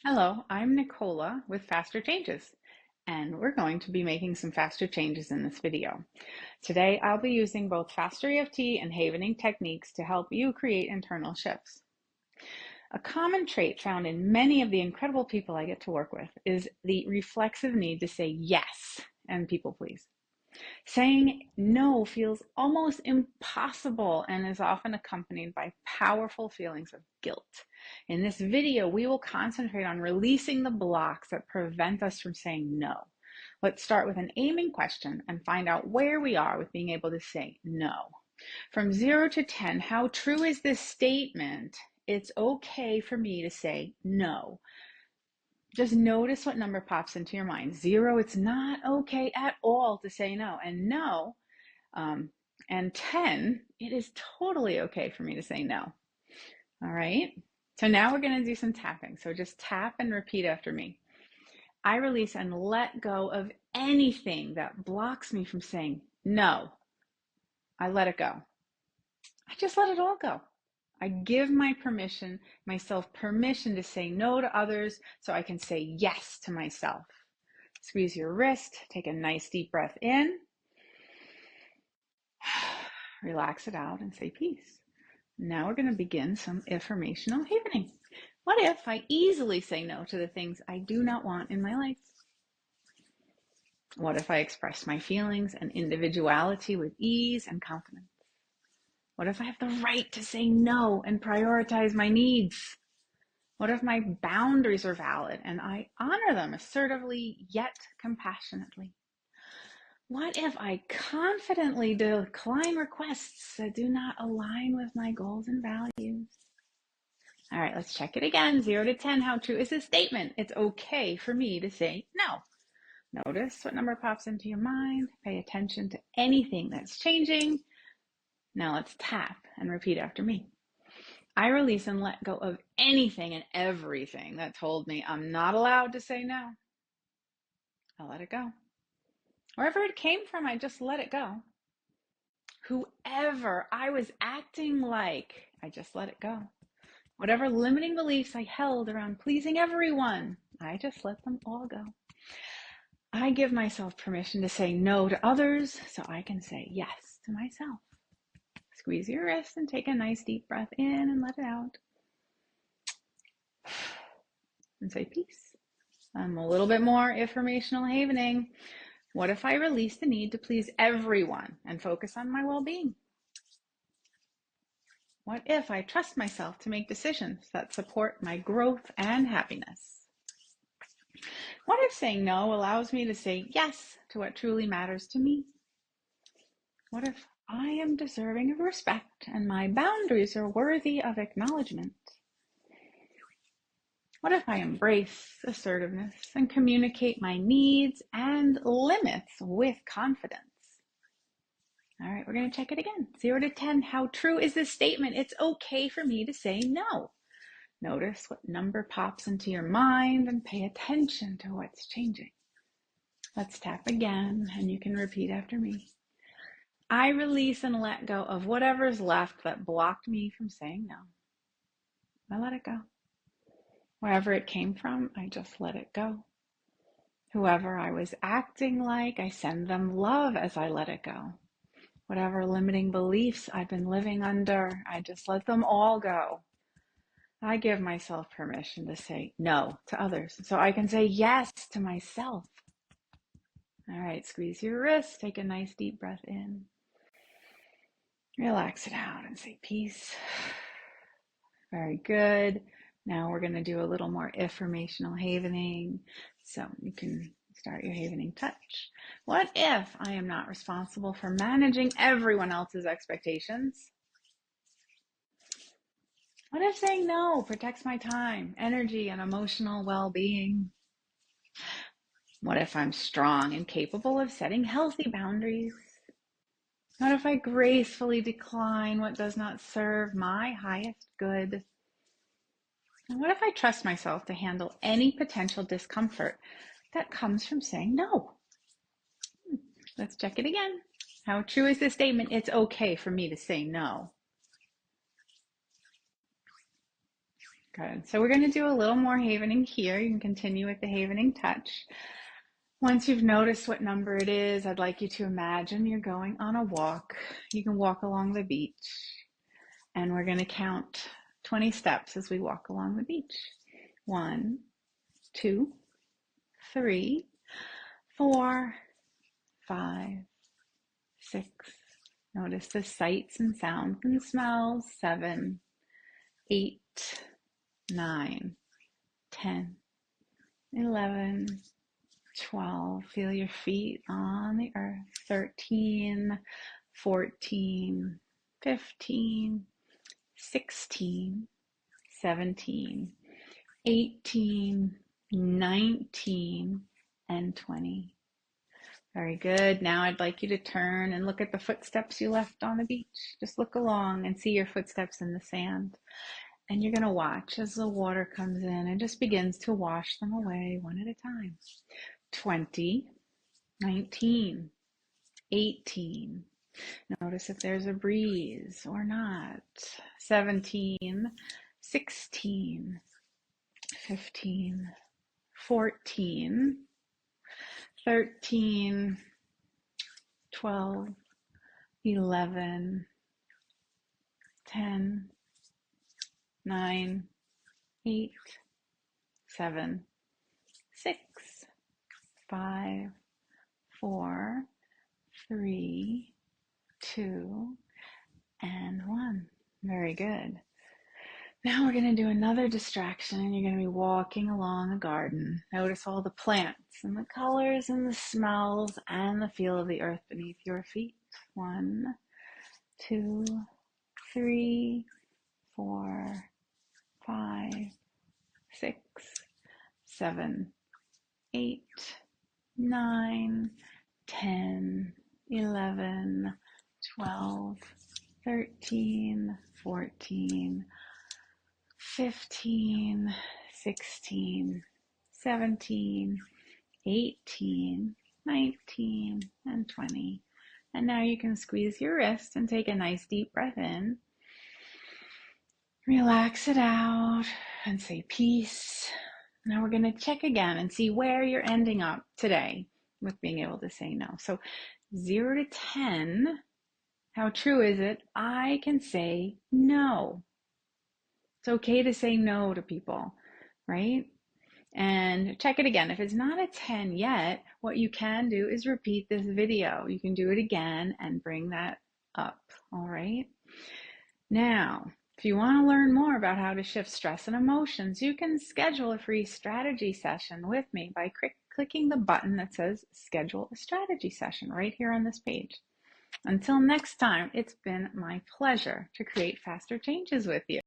Hello, I'm Nicola with Faster Changes, and we're going to be making some faster changes in this video. Today, I'll be using both FasterEFT and Havening techniques to help you create internal shifts. A common trait found in many of the incredible people I get to work with is the reflexive need to say yes and people please. Saying no feels almost impossible and is often accompanied by powerful feelings of guilt. In this video, we will concentrate on releasing the blocks that prevent us from saying no. Let's start with an aiming question and find out where we are with being able to say no. From 0 to 10, how true is this statement? It's okay for me to say no. Just notice what number pops into your mind. 0, it's not okay at all to say no. And no, and 10, it is totally okay for me to say no. All right. So now we're going to do some tapping. So just tap and repeat after me. I release and let go of anything that blocks me from saying no. I let it go. I just let it all go. I give myself permission to say no to others so I can say yes to myself. Squeeze your wrist, take a nice deep breath in, relax it out and say peace. Now we're going to begin some affirmational havening. What if I easily say no to the things I do not want in my life? What if I express my feelings and individuality with ease and confidence? What if I have the right to say no and prioritize my needs? What if my boundaries are valid and I honor them assertively yet compassionately? What if I confidently decline requests that do not align with my goals and values? All right, let's check it again. 0 to 10, how true is this statement? It's okay for me to say no. Notice what number pops into your mind. Pay attention to anything that's changing. Now let's tap and repeat after me. I release and let go of anything and everything that told me I'm not allowed to say no. I let it go. Wherever it came from, I just let it go. Whoever I was acting like, I just let it go. Whatever limiting beliefs I held around pleasing everyone, I just let them all go. I give myself permission to say no to others so I can say yes to myself. Squeeze your wrist and take a nice deep breath in and let it out. And say peace. A little bit more affirmational havening. What if I release the need to please everyone and focus on my well-being? What if I trust myself to make decisions that support my growth and happiness? What if saying no allows me to say yes to what truly matters to me? What if I am deserving of respect and my boundaries are worthy of acknowledgement? What if I embrace assertiveness and communicate my needs and limits with confidence? All right, we're going to check it again. 0 to 10, how true is this statement? It's okay for me to say no. Notice what number pops into your mind and pay attention to what's changing. Let's tap again, and you can repeat after me. I release and let go of whatever's left that blocked me from saying no. I let it go. Wherever it came from, I just let it go. Whoever I was acting like, I send them love as I let it go. Whatever limiting beliefs I've been living under, I just let them all go. I give myself permission to say no to others so I can say yes to myself. All right, squeeze your wrist, take a nice deep breath in. Relax it out and say peace. Very good. Now we're going to do a little more affirmational havening. So you can start your havening touch. What if I am not responsible for managing everyone else's expectations? What if saying no protects my time, energy, and emotional well-being? What if I'm strong and capable of setting healthy boundaries? What if I gracefully decline what does not serve my highest good? And what if I trust myself to handle any potential discomfort that comes from saying no? Let's check it again. How true is this statement? It's okay for me to say no. Good. So we're going to do a little more havening here. You can continue with the havening touch. Once you've noticed what number it is, I'd like you to imagine you're going on a walk. You can walk along the beach, and we're going to count 20 steps as we walk along the beach. 1, 2, 3, 4, 5, 6. Notice the sights and sounds and smells. 7, 8, 9, 10, 11, 12. Feel your feet on the earth. 13, 14, 15, 16, 17, 18, 19, and 20. Very good. Now I'd like you to turn and look at the footsteps you left on the beach. Just look along and see your footsteps in the sand. And you're going to watch as the water comes in and just begins to wash them away one at a time. 20, 19, 18. Notice if there's a breeze or not. 17, 16, 15, 14, 13, 12, 11, 10, 9, 8, 7, 6, 5, 4, 3, 2, and 1. Very good. Now we're going to do another distraction, and you're going to be walking along a garden. Notice all the plants and the colors and the smells and the feel of the earth beneath your feet. 1, 2, 3, 4, 5, 6, 7, 8, 9, 10, 11, 12, 13, 14, 15, 16, 17, 18, 19, and 20. And now you can squeeze your wrist and take a nice deep breath in. Relax it out and say peace. Now we're going to check again and see where you're ending up today with being able to say no. So 0 to 10, how true is it? I can say no. It's okay to say no to people, right? And check it again. If it's not a 10 yet, what you can do is repeat this video. You can do it again and bring that up, all right? Now, if you want to learn more about how to shift stress and emotions, you can schedule a free strategy session with me by clicking the button that says schedule a strategy session right here on this page. Until next time, it's been my pleasure to create faster changes with you.